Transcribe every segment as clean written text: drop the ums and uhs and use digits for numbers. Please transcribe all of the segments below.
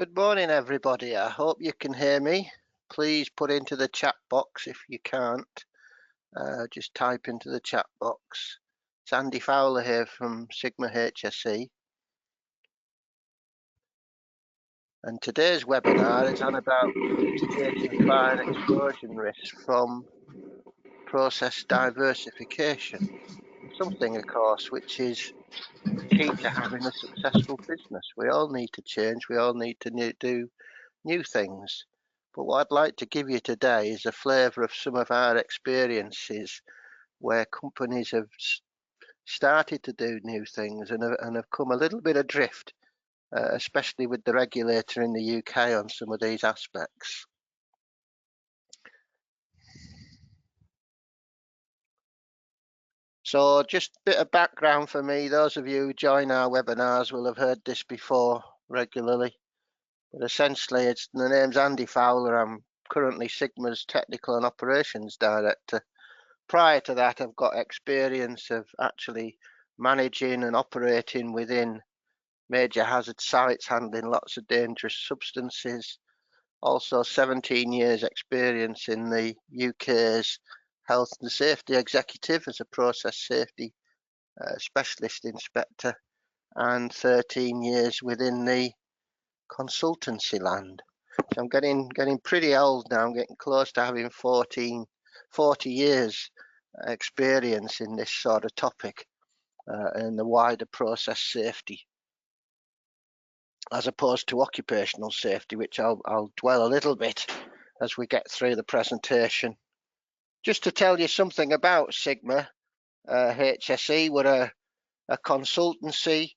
Good morning, everybody. I hope you can hear me. Please put into the chat box if you can't. Just type into the chat box. It's Andy Fowler here from Sigma-HSE. And today's webinar is on about mitigating fire and explosion risk from process diversification. Something, of course, which is key to having a successful business. We all need to change. We all need to do new things. But what I'd like to give you today is a flavour of some of our experiences where companies have started to do new things and have come a little bit adrift, especially with the regulator in the UK on some of these aspects. So just a bit of background for me. Those of you who join our webinars will have heard this before regularly. But essentially, the name's Andy Fowler. I'm currently Sigma's Technical and Operations Director. Prior to that, I've got experience of actually managing and operating within major hazard sites, handling lots of dangerous substances. Also 17 years experience in the UK's Health and Safety Executive as a process safety specialist inspector, and 13 years within the consultancy land. So I'm getting pretty old now. I'm getting close to having 40 years experience in this sort of topic and the wider process safety, as opposed to occupational safety, which I'll dwell a little bit as we get through the presentation. Just to tell you something about Sigma HSE, we're a consultancy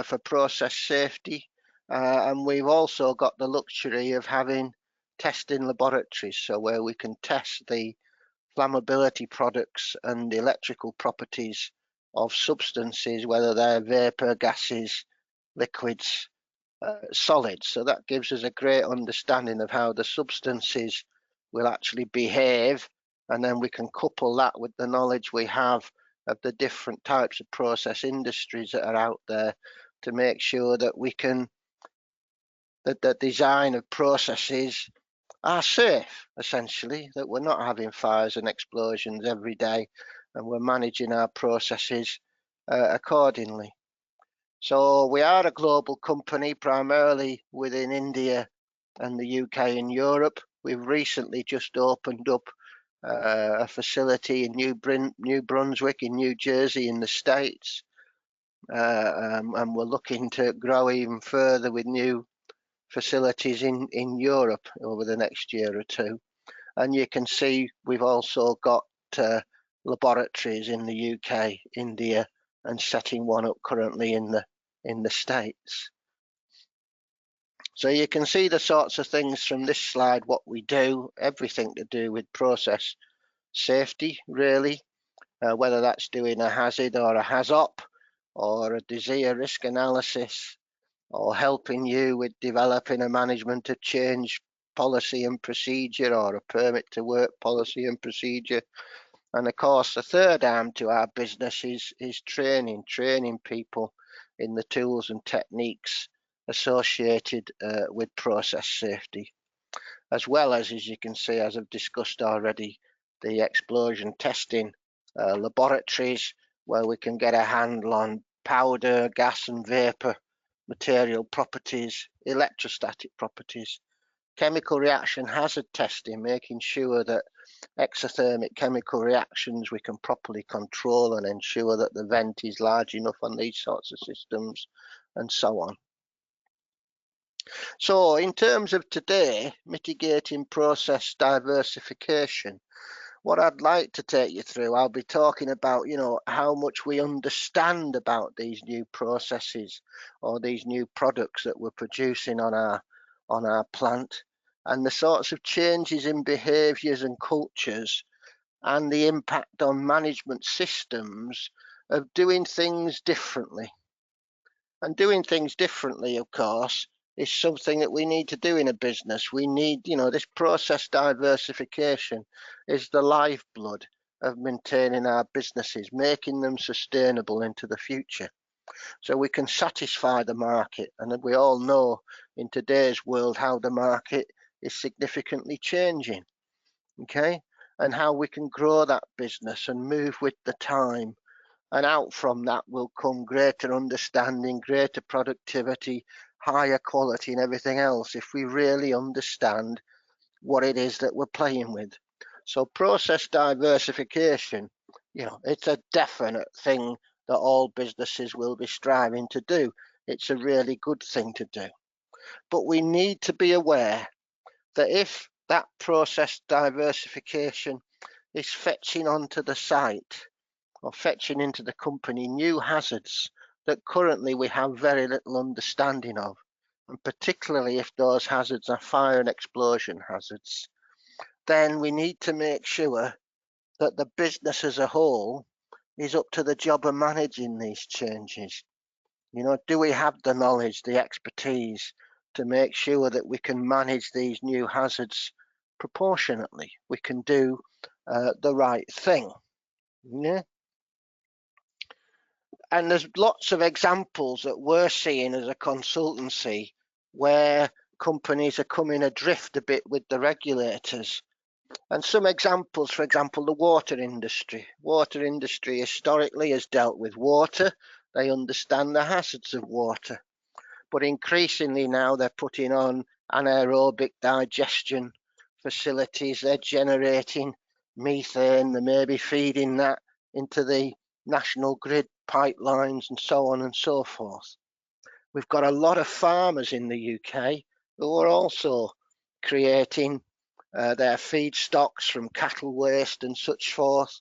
for process safety, and we've also got the luxury of having testing laboratories, so where we can test the flammability products and the electrical properties of substances, whether they're vapor, gases, liquids, solids. So that gives us a great understanding of how the substances will actually behave, and then we can couple that with the knowledge we have of the different types of process industries that are out there to make sure that we can, that the design of processes are safe, essentially, that we're not having fires and explosions every day, and we're managing our processes accordingly. So we are a global company, primarily within India and the UK and Europe. We've recently just opened up a facility in New Brunswick in New Jersey in the States, and we're looking to grow even further with new facilities in Europe over the next year or two. And you can see we've also got laboratories in the UK, India, and setting one up currently in the States. So you can see the sorts of things from this slide, what we do, everything to do with process safety, really, whether that's doing a hazard or a HAZOP or a disease risk analysis, or helping you with developing a management of change policy and procedure, or a permit to work policy and procedure. And of course, the third arm to our business is training people in the tools and techniques associated with process safety, as well as you can see, as I've discussed already, the explosion testing laboratories, where we can get a handle on powder, gas and vapor material properties, electrostatic properties, chemical reaction hazard testing, making sure that exothermic chemical reactions we can properly control and ensure that the vent is large enough on these sorts of systems, and so on. So in terms of today, mitigating process diversification, what I'd like to take you through, I'll be talking about, how much we understand about these new processes or these new products that we're producing on our plant, and the sorts of changes in behaviours and cultures, and the impact on management systems of doing things differently. And doing things differently, of course, is something that we need to do in a business. We need, this process diversification is the lifeblood of maintaining our businesses, making them sustainable into the future. So we can satisfy the market. And we all know in today's world how the market is significantly changing, okay? And how we can grow that business and move with the time. And out from that will come greater understanding, greater productivity, higher quality and everything else if we really understand what it is that we're playing with. So process diversification, it's a definite thing that all businesses will be striving to do. It's a really good thing to do. But we need to be aware that if that process diversification is fetching onto the site or fetching into the company new hazards that currently we have very little understanding of, and particularly if those hazards are fire and explosion hazards, then we need to make sure that the business as a whole is up to the job of managing these changes. Do we have the knowledge, the expertise to make sure that we can manage these new hazards proportionately? We can do the right thing. Yeah. And there's lots of examples that we're seeing as a consultancy where companies are coming adrift a bit with the regulators. And some examples, for example, the water industry. Water industry historically has dealt with water. They understand the hazards of water. But increasingly now they're putting on anaerobic digestion facilities. They're generating methane. They may be feeding that into the national grid pipelines and so on and so forth. We've got a lot of farmers in the UK who are also creating their feedstocks from cattle waste and such forth,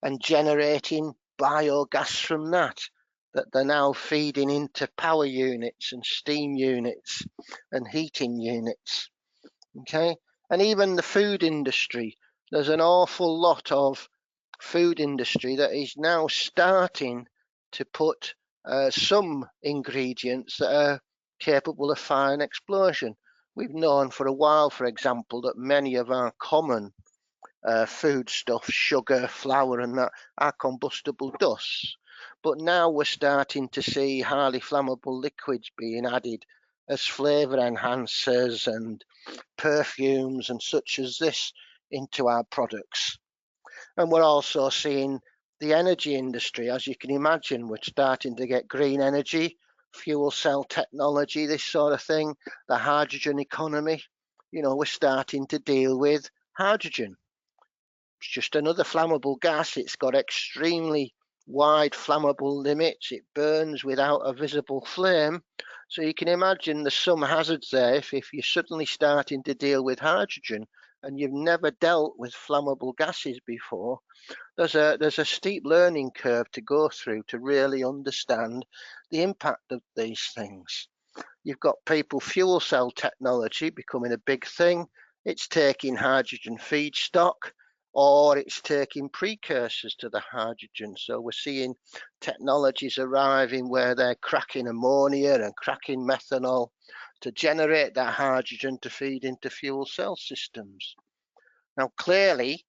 and generating biogas from that they're now feeding into power units and steam units and heating units. Okay, and even the food industry, there's an awful lot of food industry that is now starting to put some ingredients that are capable of fire and explosion. We've known for a while, for example, that many of our common foodstuffs, sugar, flour and that, are combustible dusts. But now we're starting to see highly flammable liquids being added as flavour enhancers and perfumes and such as this into our products. And we're also seeing the energy industry. As you can imagine, we're starting to get green energy, fuel cell technology, this sort of thing, the hydrogen economy. We're starting to deal with hydrogen. It's just another flammable gas. It's got extremely wide flammable limits. It burns without a visible flame. So you can imagine there's some hazards there if you're suddenly starting to deal with hydrogen and you've never dealt with flammable gases before. There's a steep learning curve to go through to really understand the impact of these things. You've got fuel cell technology becoming a big thing. It's taking hydrogen feedstock, or it's taking precursors to the hydrogen. So we're seeing technologies arriving where they're cracking ammonia and cracking methanol to generate that hydrogen to feed into fuel cell systems. Now, clearly,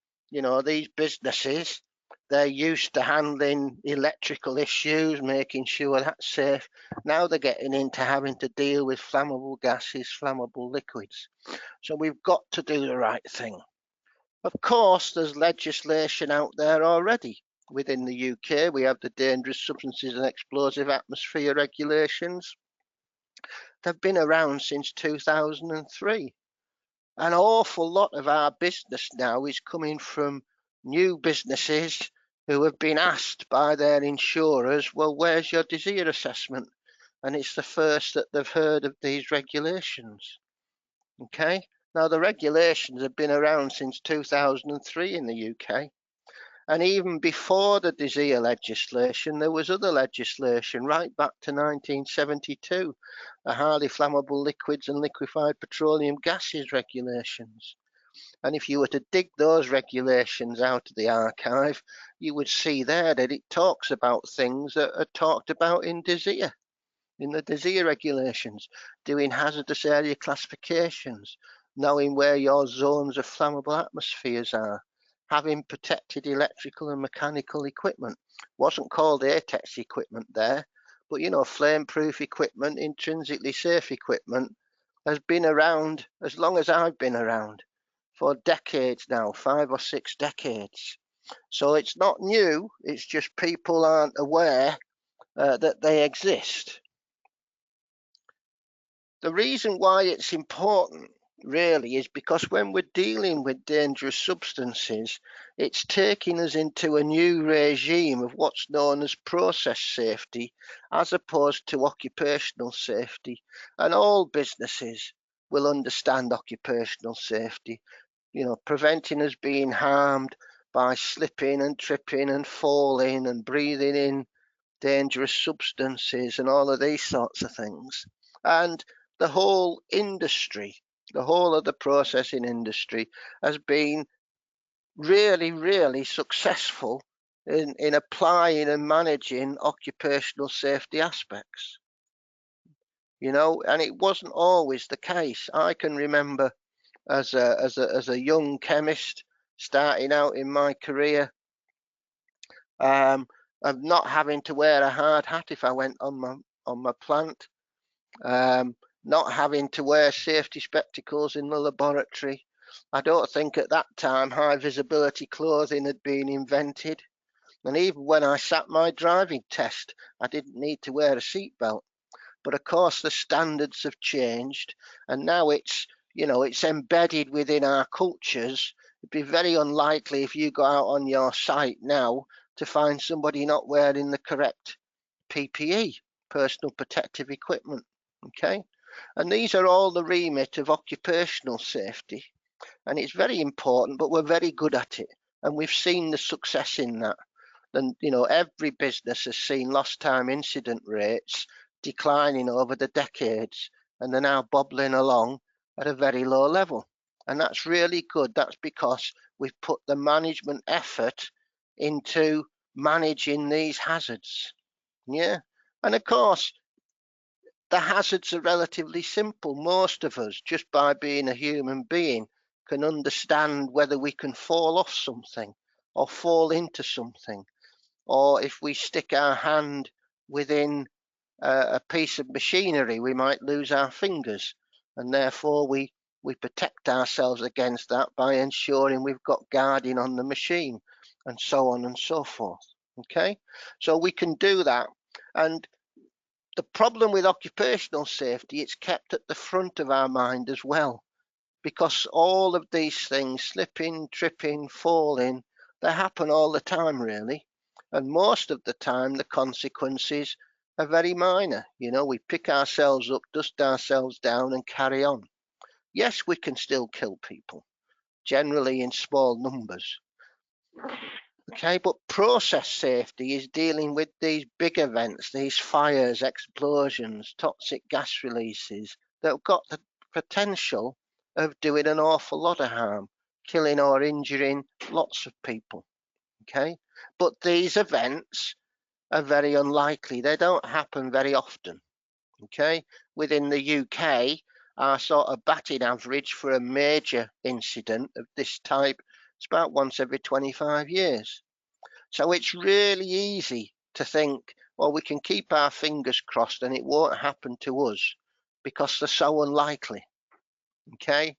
these businesses, they're used to handling electrical issues, making sure that's safe. Now they're getting into having to deal with flammable gases, flammable liquids. So we've got to do the right thing. Of course, there's legislation out there already. Within the UK, we have the Dangerous Substances and Explosive Atmosphere regulations. They've been around since 2003. An awful lot of our business now is coming from new businesses who have been asked by their insurers, well, where's your disease assessment? And it's the first that they've heard of these regulations. Okay. Now, the regulations have been around since 2003 in the UK. And even before the disease legislation, there was other legislation right back to 1972, the highly flammable liquids and liquefied petroleum gases regulations. And if you were to dig those regulations out of the archive, you would see there that it talks about things that are talked about in DESIR, in the DESIR regulations, doing hazardous area classifications, knowing where your zones of flammable atmospheres are, having protected electrical and mechanical equipment. Wasn't called ATEX equipment there, But you know, flame-proof equipment, intrinsically safe equipment, has been around as long as I've been around, for decades now, 5 or 6 decades. So it's not new, it's just people aren't aware that they exist. The reason why it's important really is because when we're dealing with dangerous substances, it's taking us into a new regime of what's known as process safety as opposed to occupational safety. And all businesses will understand occupational safety, you know, preventing us being harmed by slipping and tripping and falling and breathing in dangerous substances and all of these sorts of things. And the whole industry, the whole of the processing industry has been really, really successful in applying and managing occupational safety aspects. You know, and it wasn't always the case. I can remember as a young chemist starting out in my career, of not having to wear a hard hat if I went on my plant, not having to wear safety spectacles in the laboratory. I don't think at that time high visibility clothing had been invented. And even when I sat my driving test, I didn't need to wear a seatbelt. But of course, the standards have changed, and now it's, you know, it's embedded within our cultures. It'd be very unlikely if you go out on your site now to find somebody not wearing the correct PPE, personal protective equipment. Okay, and these are all the remit of occupational safety, and it's very important, but we're very good at it, and we've seen the success in that. And you know, every business has seen lost time incident rates declining over the decades, and they're now bobbling along at a very low level. And that's really good. That's because we've put the management effort into managing these hazards. Yeah. And of course, the hazards are relatively simple. Most of us, just by being a human being, can understand whether we can fall off something or fall into something, or if we stick our hand within a piece of machinery, we might lose our fingers, and therefore we protect ourselves against that by ensuring we've got guarding on the machine, and so on and so forth. Okay, so we can do that. And the problem with occupational safety, it's kept at the front of our mind as well, because all of these things, slipping, tripping, falling, they happen all the time really. And most of the time the consequences are very minor. You know, we pick ourselves up, dust ourselves down and carry on. Yes, we can still kill people, generally in small numbers. Okay, but process safety is dealing with these big events, these fires, explosions, toxic gas releases that have got the potential of doing an awful lot of harm, killing or injuring lots of people. Okay, but these events are very unlikely. They don't happen very often. Okay, within the UK, our sort of batting average for a major incident of this type is about once every 25 years. So it's really easy to think, well, we can keep our fingers crossed and it won't happen to us because they're so unlikely. Okay,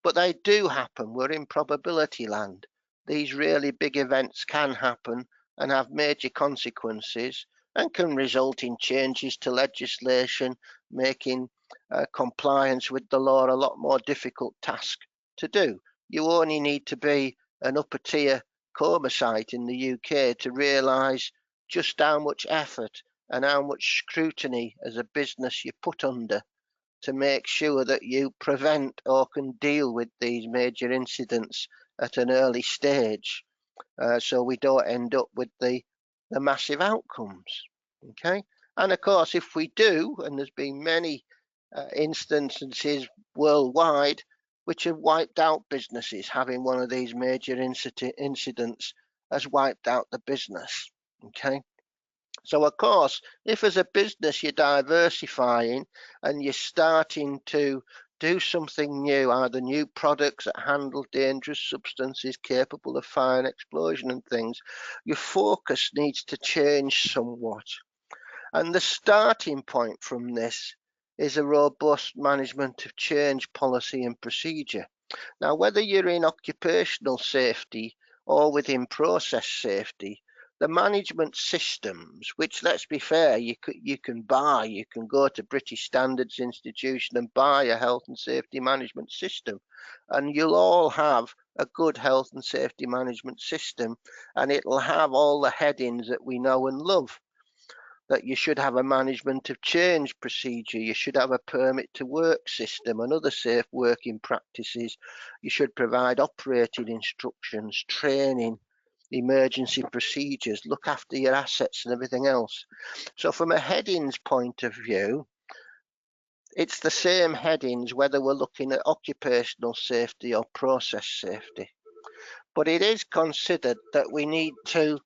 but they do happen. We're in probability land. These really big events can happen and have major consequences and can result in changes to legislation, making compliance with the law a lot more difficult task to do. You only need to be an upper tier coma site in the UK to realise just how much effort and how much scrutiny as a business you put under to make sure that you prevent or can deal with these major incidents at an early stage, so we don't end up with the massive outcomes. Okay, and of course if we do, and there's been many instances worldwide which have wiped out businesses, having one of these major incidents has wiped out the business. Okay, so of course, if as a business you're diversifying and you're starting to do something new, either new products that handle dangerous substances capable of fire and explosion and things, your focus needs to change somewhat. And the starting point from this is a robust management of change policy and procedure. Now, whether you're in occupational safety or within process safety, the management systems, which, let's be fair, you can buy, you can go to British Standards Institution and buy a health and safety management system, and you'll all have a good health and safety management system, and it'll have all the headings that we know and love. That you should have a management of change procedure, you should have a permit to work system and other safe working practices, you should provide operating instructions, training, emergency procedures, look after your assets and everything else. So from a headings point of view, it's the same headings whether we're looking at occupational safety or process safety. But it is considered that we need to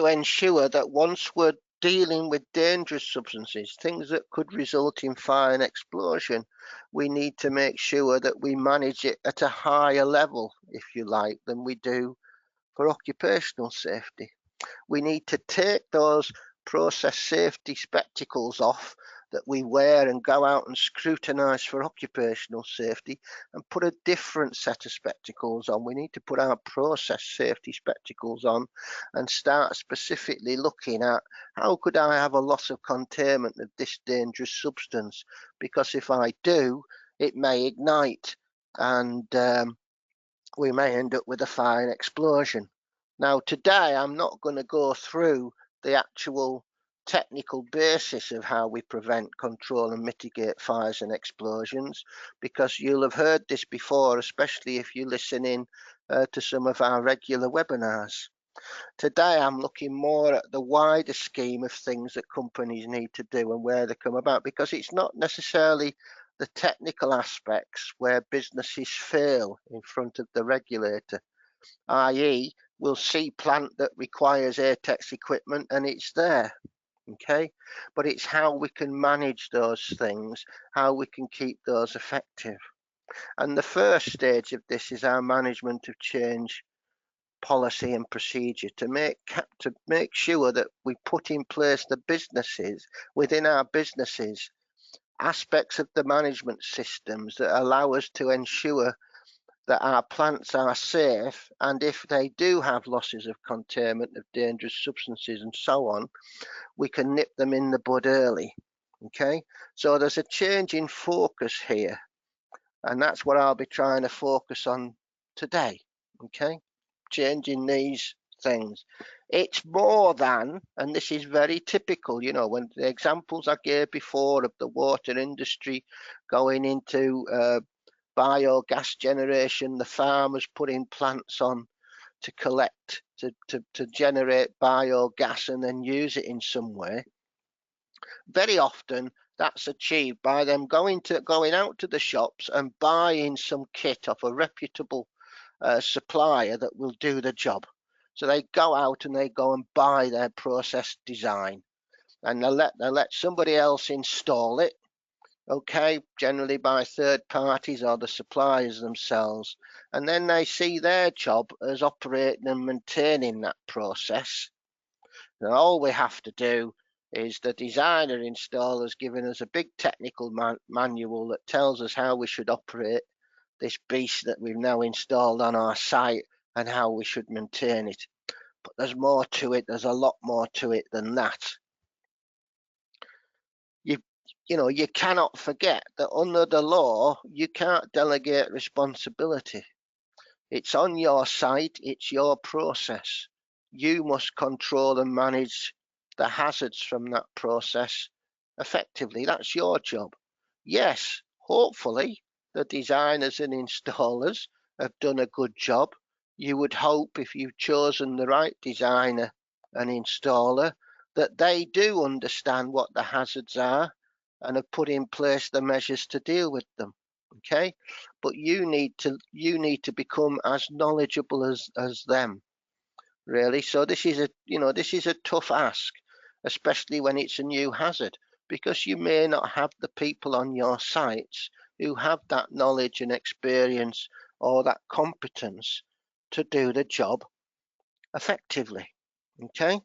ensure that once we're dealing with dangerous substances, things that could result in fire and explosion, we need to make sure that we manage it at a higher level, if you like, than we do for occupational safety. We need to take those process safety spectacles off that we wear and go out and scrutinise for occupational safety and put a different set of spectacles on. We need to put our process safety spectacles on and start specifically looking at how could I have a loss of containment of this dangerous substance, because if I do, it may ignite and we may end up with a fire and explosion. Now, today I'm not going to go through the actual technical basis of how we prevent, control and mitigate fires and explosions, because you'll have heard this before, especially if you listen in to some of our regular webinars. Today I'm looking more at the wider scheme of things that companies need to do and where they come about, because it's not necessarily the technical aspects where businesses fail in front of the regulator, i.e. we'll see plant that requires ATEX equipment and it's there, okay? But it's how we can manage those things, how we can keep those effective. And the first stage of this is our management of change policy and procedure to make sure that we put in place the businesses, within our businesses, aspects of the management systems that allow us to ensure that our plants are safe, and if they do have losses of containment of dangerous substances and so on, we can nip them in the bud early. Okay, so there's a change in focus here, and that's what I'll be trying to focus on today. Okay, changing these things. It's more than, and this is very typical, you know, when the examples I gave before of the water industry going into biogas generation, the farmers putting plants on to collect, to generate biogas and then use it in some way. Very often that's achieved by them going out to the shops and buying some kit off a reputable supplier that will do the job. So they go out and they go and buy their process design, and they'll let somebody else install it, okay, generally by third parties or the suppliers themselves, and then they see their job as operating and maintaining that process. And all we have to do is the designer installer's giving us a big technical manual that tells us how we should operate this beast that we've now installed on our site and how we should maintain it. But there's more to it. There's a lot more to it than that. You cannot forget that under the law, you can't delegate responsibility. It's on your site. It's your process. You must control and manage the hazards from that process effectively. That's your job. Yes, hopefully the designers and installers have done a good job. You would hope, if you've chosen the right designer and installer, that they do understand what the hazards are and have put in place the measures to deal with them. Okay, but you need to become as knowledgeable as them, really. So this is a tough ask, especially when it's a new hazard, because you may not have the people on your sites who have that knowledge and experience or that competence to do the job effectively. Okay,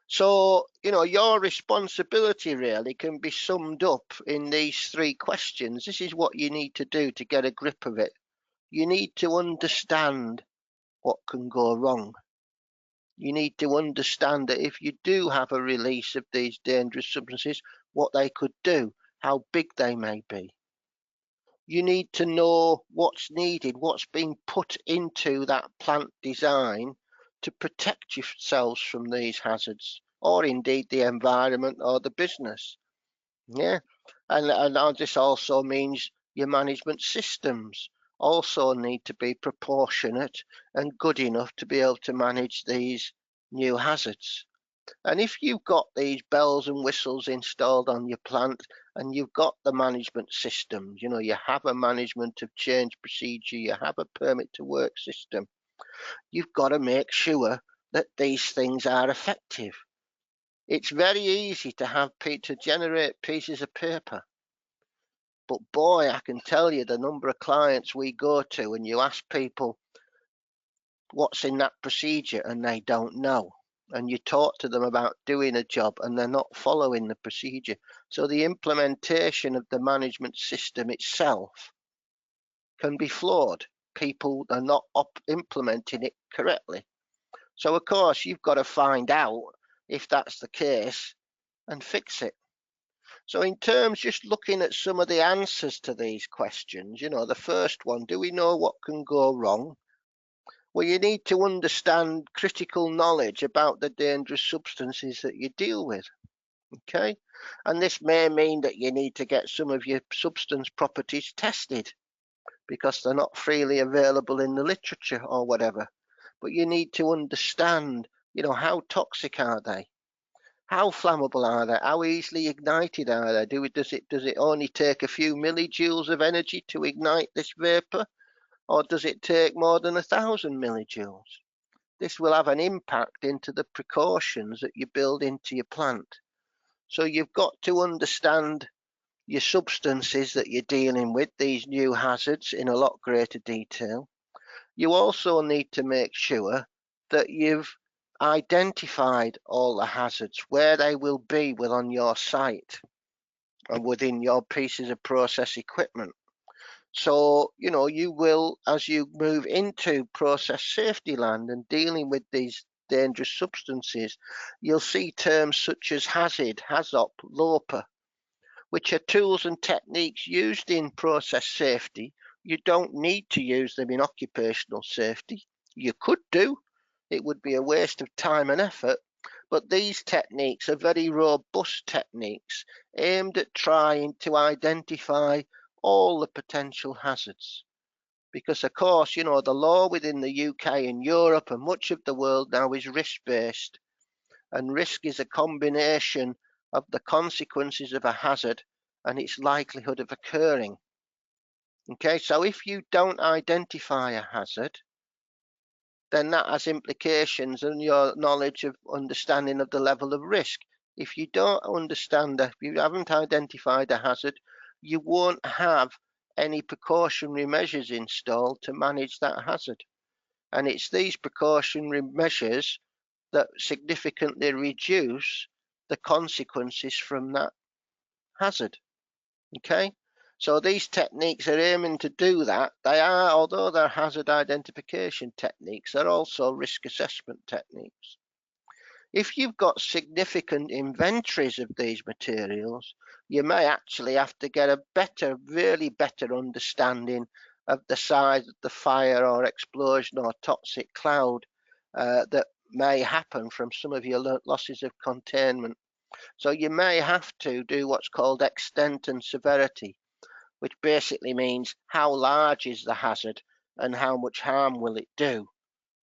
So, your responsibility really can be summed up in these 3 questions. This is what you need to do to get a grip of it. You need to understand what can go wrong. You need to understand that if you do have a release of these dangerous substances, what they could do, how big they may be. You need to know what's needed, what's being put into that plant design to protect yourselves from these hazards, or indeed the environment or the business. Yeah, and this also means your management systems also need to be proportionate and good enough to be able to manage these new hazards. And if you've got these bells and whistles installed on your plant and you've got the management systems, you have a management of change procedure, you have a permit to work system, you've got to make sure that these things are effective. It's very easy to generate pieces of paper. But boy, I can tell you the number of clients we go to and you ask people what's in that procedure and they don't know. And you talk to them about doing a job and they're not following the procedure. So the implementation of the management system itself can be flawed. People are not implementing it correctly. So of course you've got to find out if that's the case and fix it. So in terms, just looking at some of the answers to these questions, the first one, do we know what can go wrong? Well, you need to understand critical knowledge about the dangerous substances that you deal with, okay? And this may mean that you need to get some of your substance properties tested because they're not freely available in the literature or whatever. But you need to understand, how toxic are they? How flammable are they? How easily ignited are they? Does it only take a few millijoules of energy to ignite this vapor? Or does it take more than 1,000 millijoules? This will have an impact into the precautions that you build into your plant. So you've got to understand your substances that you're dealing with, these new hazards, in a lot greater detail. You also need to make sure that you've identified all the hazards, where they will be within your site and within your pieces of process equipment. So, you will, as you move into process safety land and dealing with these dangerous substances, you'll see terms such as HAZID, HAZOP, LOPA, which are tools and techniques used in process safety. You don't need to use them in occupational safety. You could do. It would be a waste of time and effort. But these techniques are very robust techniques aimed at trying to identify all the potential hazards. Because, of course, the law within the UK and Europe and much of the world now is risk-based. And risk is a combination of the consequences of a hazard and its likelihood of occurring. Okay, so if you don't identify a hazard, then that has implications on your knowledge of understanding of the level of risk. If you don't understand that, if you haven't identified a hazard, you won't have any precautionary measures installed to manage that hazard. And it's these precautionary measures that significantly reduce the consequences from that hazard. Okay, so these techniques are aiming to do that. They are, although they're hazard identification techniques, they're also risk assessment techniques. If you've got significant inventories of these materials, you may actually have to get a really better understanding of the size of the fire or explosion or toxic cloud that may happen from some of your losses of containment. So you may have to do what's called extent and severity, which basically means how large is the hazard and how much harm will it do.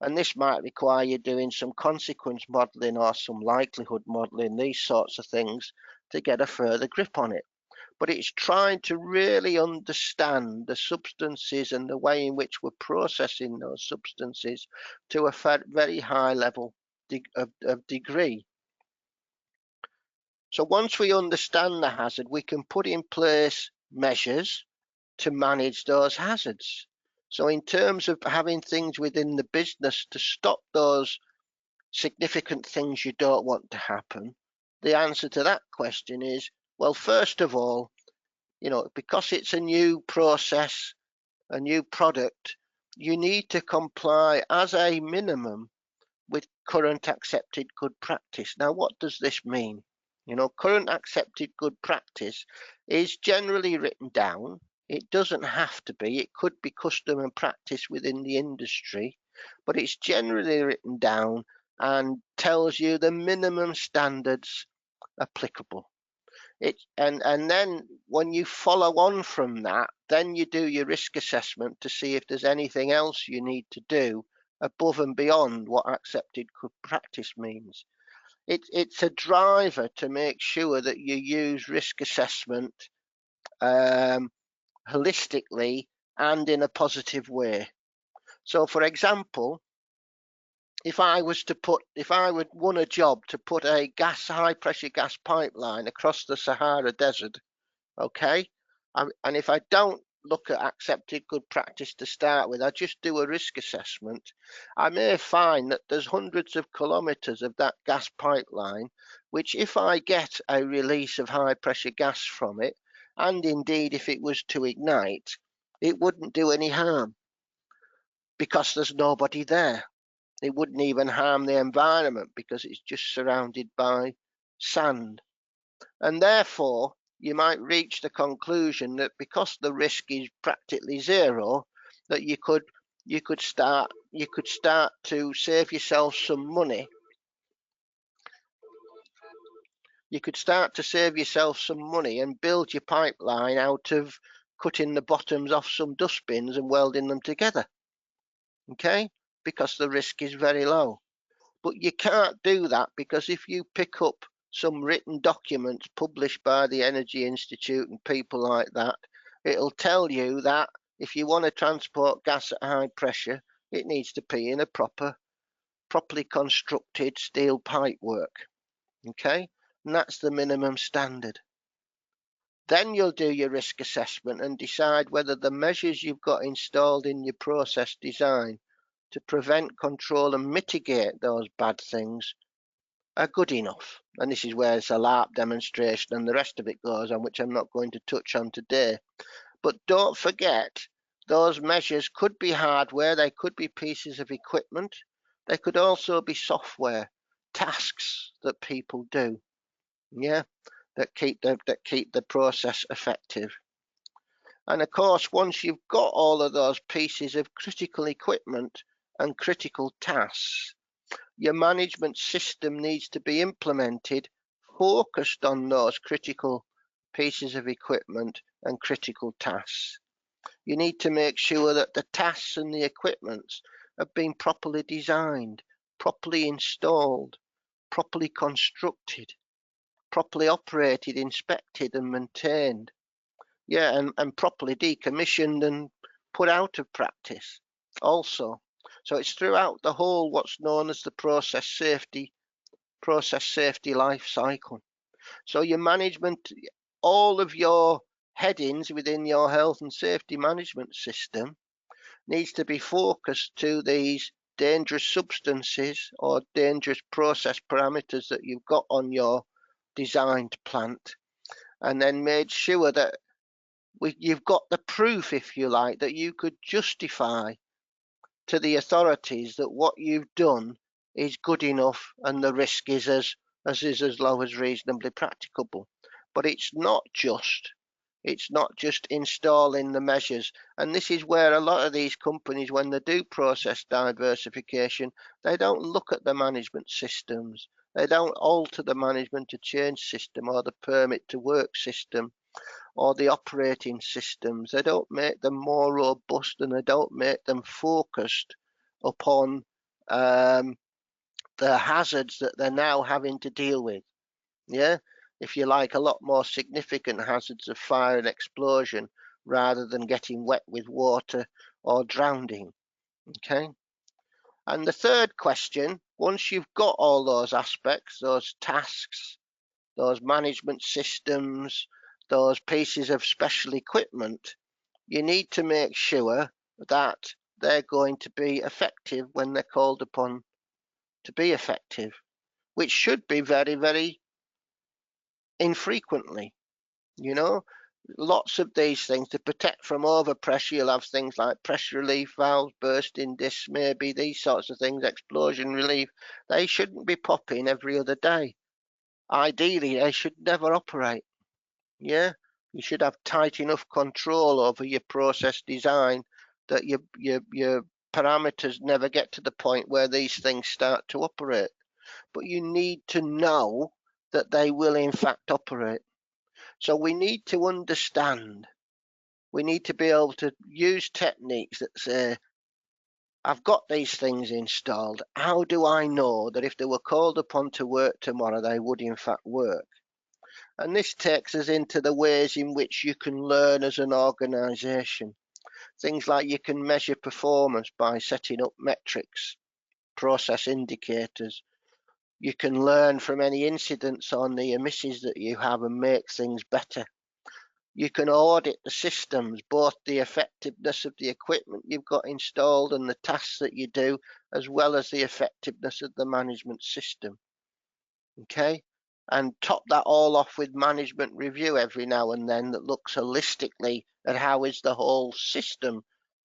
And this might require you doing some consequence modelling or some likelihood modelling, these sorts of things, to get a further grip on it. But it's trying to really understand the substances and the way in which we're processing those substances to a very high level of degree. So once we understand the hazard, we can put in place measures to manage those hazards. So in terms of having things within the business to stop those significant things you don't want to happen? The answer to that question is, well, first of all, because it's a new process, a new product, you need to comply as a minimum with current accepted good practice. Now, what does this mean? Current accepted good practice is generally written down. It doesn't have to be. It could be custom and practice within the industry, but it's generally written down and tells you the minimum standards applicable. And then when you follow on from that, then you do your risk assessment to see if there's anything else you need to do above and beyond what accepted good practice means. It's a driver to make sure that you use risk assessment holistically and in a positive way. So, for example, if I would won a job to put a high pressure gas pipeline across the Sahara Desert, okay, and if I don't look at accepted good practice to start with, I just do a risk assessment, I may find that there's hundreds of kilometers of that gas pipeline, which if I get a release of high pressure gas from it, and indeed if it was to ignite, it wouldn't do any harm because there's nobody there. It wouldn't even harm the environment because it's just surrounded by sand. And therefore, you might reach the conclusion that because the risk is practically zero, that you could start to save yourself some money. You could start to save yourself some money and build your pipeline out of cutting the bottoms off some dustbins and welding them together. Okay? Because the risk is very low. But you can't do that because if you pick up some written documents published by the Energy Institute and people like that, it'll tell you that if you want to transport gas at high pressure, it needs to be in a properly constructed steel pipework. Okay? And that's the minimum standard. Then you'll do your risk assessment and decide whether the measures you've got installed in your process design to prevent, control and mitigate those bad things are good enough. And this is where it's a LARP demonstration and the rest of it goes on, which I'm not going to touch on today. But don't forget, those measures could be hardware, they could be pieces of equipment, they could also be software, tasks that people do, that keep the process effective. And of course, once you've got all of those pieces of critical equipment and critical tasks, your management system needs to be implemented, focused on those critical pieces of equipment and critical tasks. You need to make sure that the tasks and the equipments have been properly designed, properly installed, properly constructed, properly operated, inspected and maintained. And properly decommissioned and put out of practice also. So it's throughout the whole what's known as the process safety life cycle. So your management, all of your headings within your health and safety management system needs to be focused to these dangerous substances or dangerous process parameters that you've got on your designed plant, and then made sure that you've got the proof, if you like, that you could justify to the authorities that what you've done is good enough and the risk is as low as reasonably practicable. But it's not just installing the measures. And this is where a lot of these companies, when they do process diversification, they don't look at the management systems. They don't alter the management to change system or the permit to work system or the operating systems. They don't make them more robust and they don't make them focused upon the hazards that they're now having to deal with. If you like, a lot more significant hazards of fire and explosion rather than getting wet with water or drowning. Okay. And the third question, once you've got all those aspects, those tasks, those management systems, those pieces of special equipment, you need to make sure that they're going to be effective when they're called upon to be effective, which should be very, very infrequently. Lots of these things to protect from overpressure. You'll have things like pressure relief valves, bursting discs, maybe these sorts of things, explosion relief. They shouldn't be popping every other day. Ideally, they should never operate. Yeah, you should have tight enough control over your process design that your parameters never get to the point where these things start to operate. But you need to know that they will in fact operate. So we need to understand, we need to be able to use techniques that say, I've got these things installed. How do I know that if they were called upon to work tomorrow, they would in fact work? And this takes us into the ways in which you can learn as an organisation. Things like you can measure performance by setting up metrics, process indicators. You can learn from any incidents on the emissions that you have and make things better. You can audit the systems, both the effectiveness of the equipment you've got installed and the tasks that you do, as well as the effectiveness of the management system. Okay, and top that all off with management review every now and then that looks holistically at how is the whole system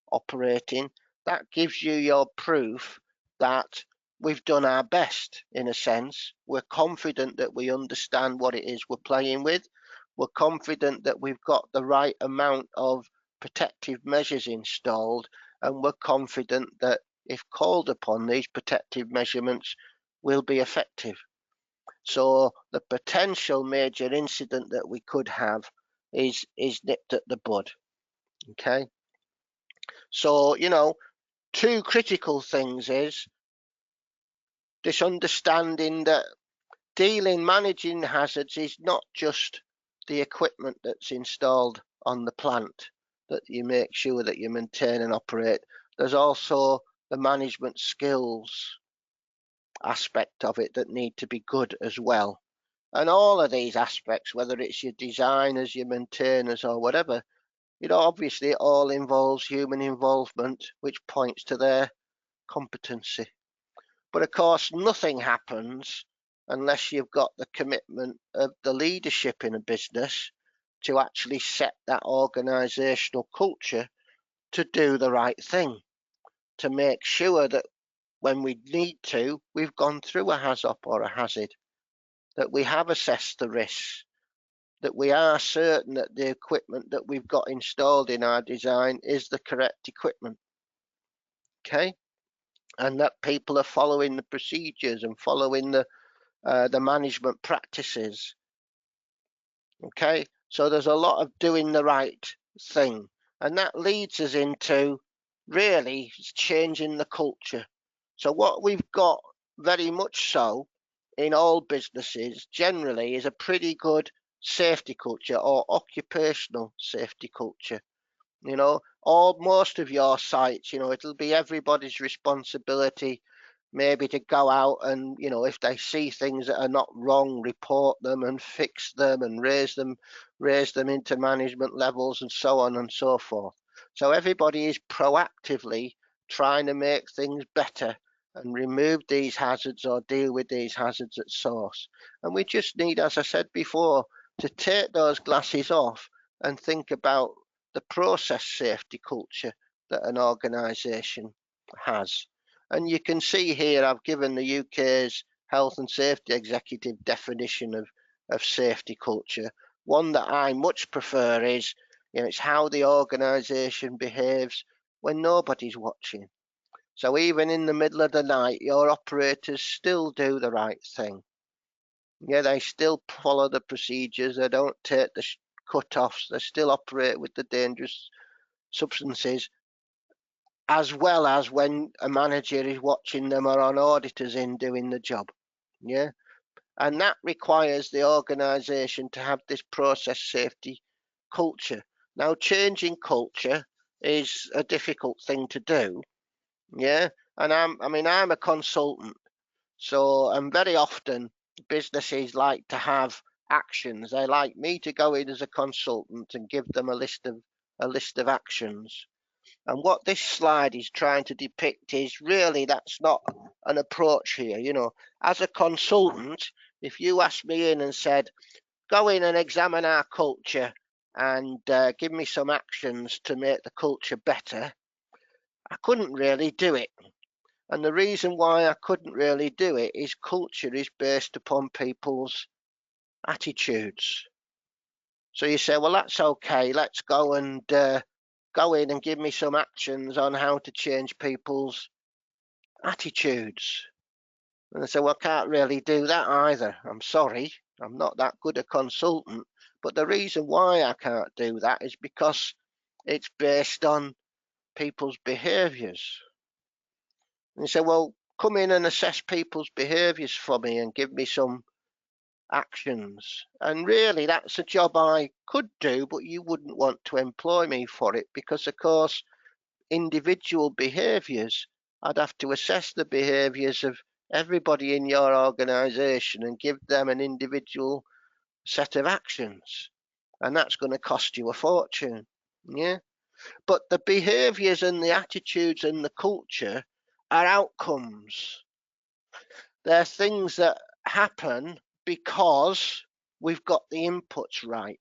operating. That gives you your proof that we've done our best. In a sense, we're confident that we understand what it is we're playing with. We're confident that we've got the right amount of protective measures installed, and we're confident that if called upon, these protective measurements will be effective. So the potential major incident that we could have is nipped at the bud. Okay, so two critical things is this understanding that managing hazards is not just the equipment that's installed on the plant that you make sure that you maintain and operate. There's also the management skills aspect of it that need to be good as well. And all of these aspects, whether it's your designers, your maintainers, or whatever, obviously it all involves human involvement, which points to their competency. But of course, nothing happens unless you've got the commitment of the leadership in a business to actually set that organizational culture to do the right thing, to make sure that when we need to, we've gone through a HAZOP or a hazard, that we have assessed the risks, that we are certain that the equipment that we've got installed in our design is the correct equipment. Okay, and that people are following the procedures and following the management practices. Okay, so there's a lot of doing the right thing, and that leads us into really changing the culture. So what we've got very much so in all businesses generally is a pretty good safety culture or occupational safety culture. Most of your sites, it'll be everybody's responsibility maybe to go out and, if they see things that are not wrong, report them and fix them and raise them into management levels and so on and so forth. So everybody is proactively trying to make things better and remove these hazards or deal with these hazards at source. And we just need, as I said before, to take those glasses off and think about the process safety culture that an organisation has. And you can see here I've given the UK's Health and Safety Executive definition of safety culture. One that I much prefer is, it's how the organisation behaves when nobody's watching. So even in the middle of the night, your operators still do the right thing. Yeah, they still follow the procedures. They don't take the cut-offs. They still operate with the dangerous substances, as well as when a manager is watching them or an auditor's in doing the job. Yeah, and that requires the organisation to have this process safety culture. Now, changing culture is a difficult thing to do. Yeah, and I'm a consultant, and very often businesses like to have actions. They like me to go in as a consultant and give them a list of actions. And what this slide is trying to depict is really that's not an approach here. You know, as a consultant, if you asked me in and said, go in and examine our culture and give me some actions to make the culture better, I couldn't really do it. And the reason why I couldn't really do it is culture is based upon people's attitudes. So you say, well, that's okay. Let's go and go in and give me some actions on how to change people's attitudes. And I say, well, I can't really do that either. I'm sorry. I'm not that good a consultant. But the reason why I can't do that is because it's based on people's behaviours. And you say, well, come in and assess people's behaviours for me and give me some actions. And really, that's a job I could do, but you wouldn't want to employ me for it because, of course, individual behaviours, I'd have to assess the behaviours of everybody in your organisation and give them an individual set of actions. And that's going to cost you a fortune. Yeah. But the behaviours and the attitudes and the culture are outcomes. They're things that happen because we've got the inputs right.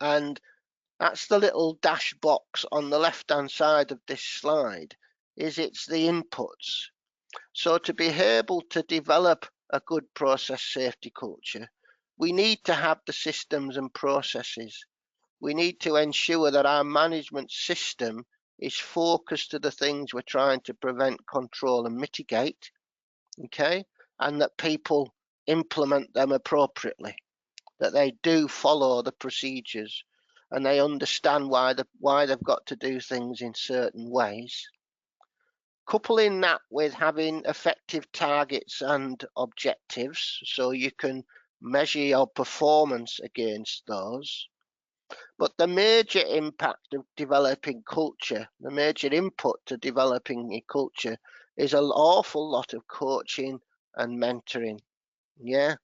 And that's the little dash box on the left-hand side of this slide, is it's the inputs. So to be able to develop a good process safety culture, we need to have the systems and processes. We need to ensure that our management system is focused to the things we're trying to prevent, control and mitigate, okay? And that people implement them appropriately, that they do follow the procedures and they understand why they've got to do things in certain ways. Coupling that with having effective targets and objectives so you can measure your performance against those. But the major impact of developing culture, the major input to developing a culture is an awful lot of coaching and mentoring. Yeah.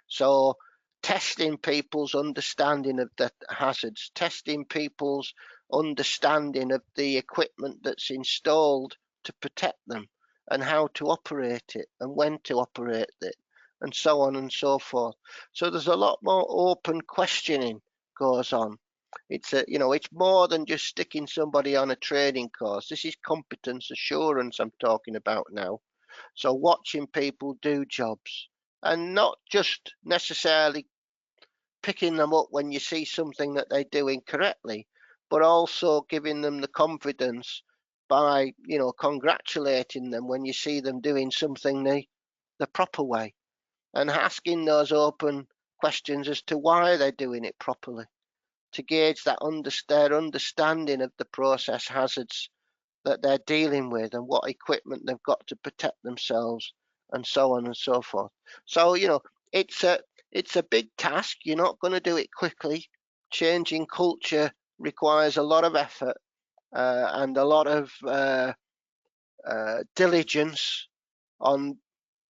So testing people's understanding of the hazards, testing people's understanding of the equipment that's installed to protect them and how to operate it and when to operate it and so on and so forth. So there's a lot more open questioning goes on. It's it's more than just sticking somebody on a training course. This is competence assurance I'm talking about now. So watching people do jobs and not just necessarily picking them up when you see something that they do incorrectly, but also giving them the confidence by, congratulating them when you see them doing something the proper way and asking those open questions as to why they're doing it properly to gauge their understanding of the process hazards that they're dealing with and what equipment they've got to protect themselves and so on and so forth. So, it's a big task. You're not going to do it quickly. Changing culture requires a lot of effort and a lot of diligence on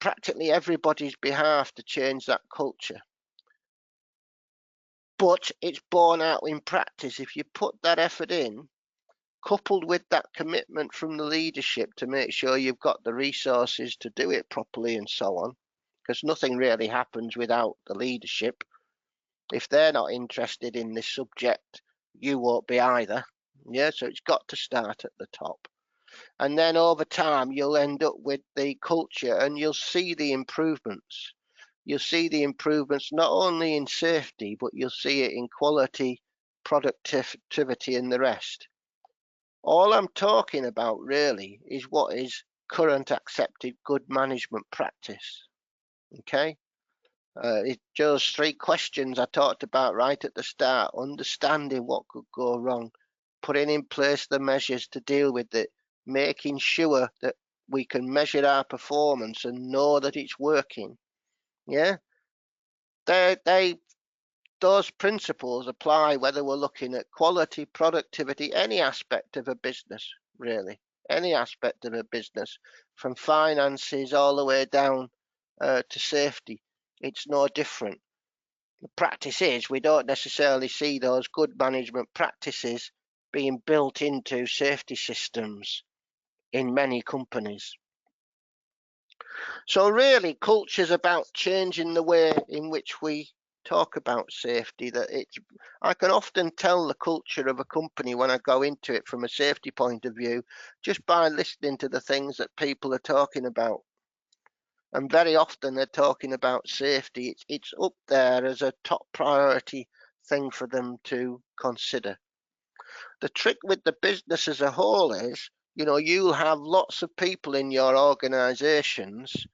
practically everybody's behalf to change that culture. But it's borne out in practice. If you put that effort in, coupled with that commitment from the leadership to make sure you've got the resources to do it properly and so on, because nothing really happens without the leadership. If they're not interested in this subject, you won't be either. Yeah, so it's got to start at the top. And then over time, you'll end up with the culture and you'll see the improvements. You'll see the improvements not only in safety, but you'll see it in quality, productivity, and the rest. All I'm talking about really is what is current accepted good management practice. Okay. It those three questions I talked about right at the start, understanding what could go wrong, putting in place the measures to deal with it, making sure that we can measure our performance and know that it's working. Yeah. Those principles apply whether we're looking at quality, productivity, any aspect of a business, really, any aspect of a business, from finances all the way down to safety. It's no different. The practice is we don't necessarily see those good management practices being built into safety systems in many companies. So really, culture's about changing the way in which we talk about safety. I can often tell the culture of a company when I go into it from a safety point of view, just by listening to the things that people are talking about. And very often they're talking about safety. It's up there as a top priority thing for them to consider. The trick with the business as a whole is, you'll have lots of people in your organizations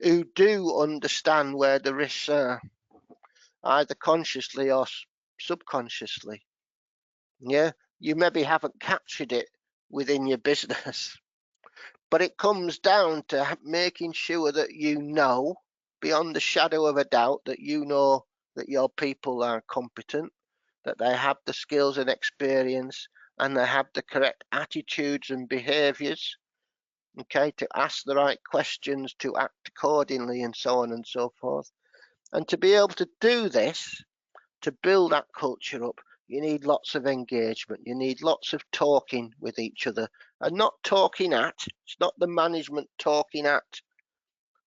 who do understand where the risks are, either consciously or subconsciously. Yeah, you maybe haven't captured it within your business, but it comes down to making sure that beyond the shadow of a doubt, that that your people are competent, that they have the skills and experience, and they have the correct attitudes and behaviors, okay, to ask the right questions, to act accordingly, and so on and so forth. And to be able to do this, to build that culture up, you need lots of engagement. You need lots of talking with each other, and not talking at. It's not the management talking at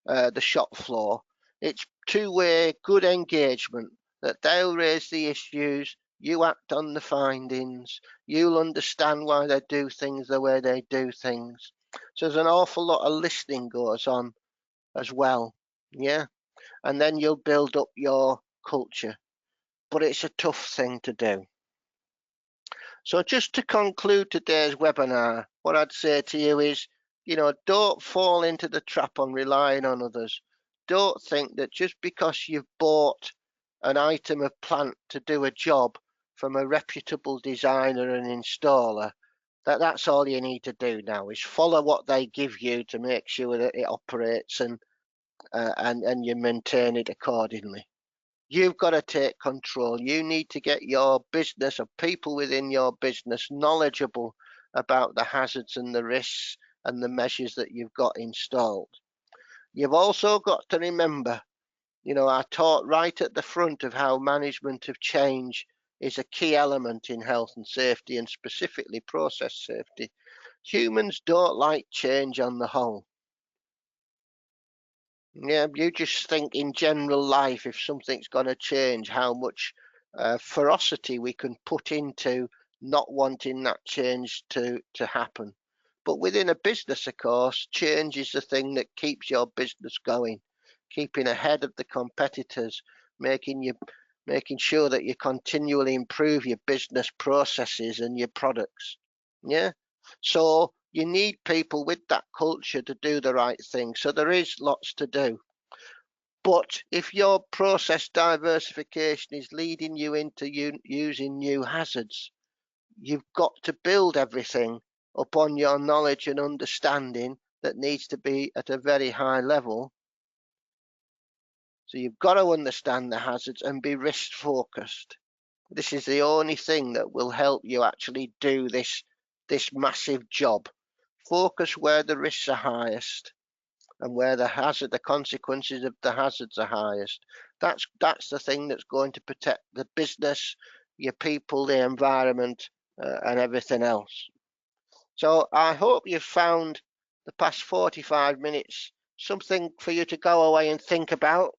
the shop floor. It's two-way good engagement, that they'll raise the issues, you act on the findings, you'll understand why they do things the way they do things. So there's an awful lot of listening goes on as well, yeah? And then you'll build up your culture. But it's a tough thing to do. So just to conclude today's webinar, what I'd say to you is, don't fall into the trap on relying on others. Don't think that just because you've bought an item of plant to do a job from a reputable designer and installer, that's all you need to do now, is follow what they give you to make sure that it operates and you maintain it accordingly. You've got to take control. You need to get your business, or people within your business, knowledgeable about the hazards and the risks and the measures that you've got installed. You've also got to remember, I taught right at the front of how management of change is a key element in health and safety, and specifically process safety. Humans don't like change on the whole. Yeah, you just think in general life, if something's going to change, how much ferocity we can put into not wanting that change to happen. But within a business, of course, change is the thing that keeps your business going, keeping ahead of the competitors, making sure that you continually improve your business processes and your products. Yeah. So you need people with that culture to do the right thing. So there is lots to do. But if your process diversification is leading you into using new hazards, you've got to build everything upon your knowledge and understanding that needs to be at a very high level. So you've got to understand the hazards and be risk focused. This is the only thing that will help you actually do this massive job. Focus where the risks are highest and where the consequences of the hazards are highest. That's the thing that's going to protect the business, your people, the environment, and everything else. So I hope you've found the past 45 minutes something for you to go away and think about.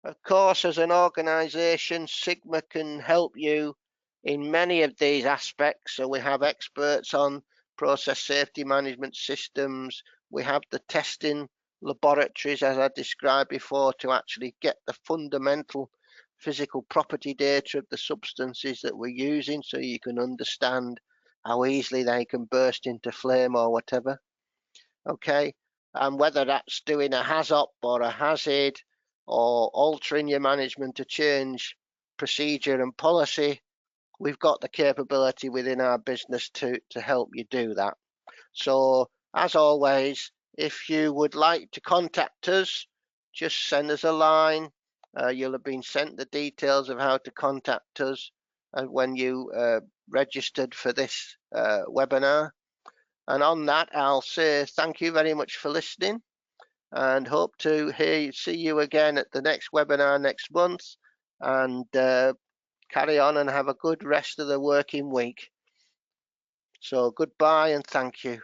Of course, as an organisation, Sigma can help you in many of these aspects. So we have experts on process safety management systems. We have the testing laboratories, as I described before, to actually get the fundamental physical property data of the substances that we're using, so you can understand how easily they can burst into flame or whatever. Okay, and whether that's doing a HAZOP or a hazard, or altering your management to change procedure and policy, we've got the capability within our business to help you do that. So as always, if you would like to contact us, just send us a line. You'll have been sent the details of how to contact us when you registered for this webinar. And on that, I'll say thank you very much for listening, and hope to see you again at the next webinar next month, and carry on and have a good rest of the working week. So goodbye and thank you.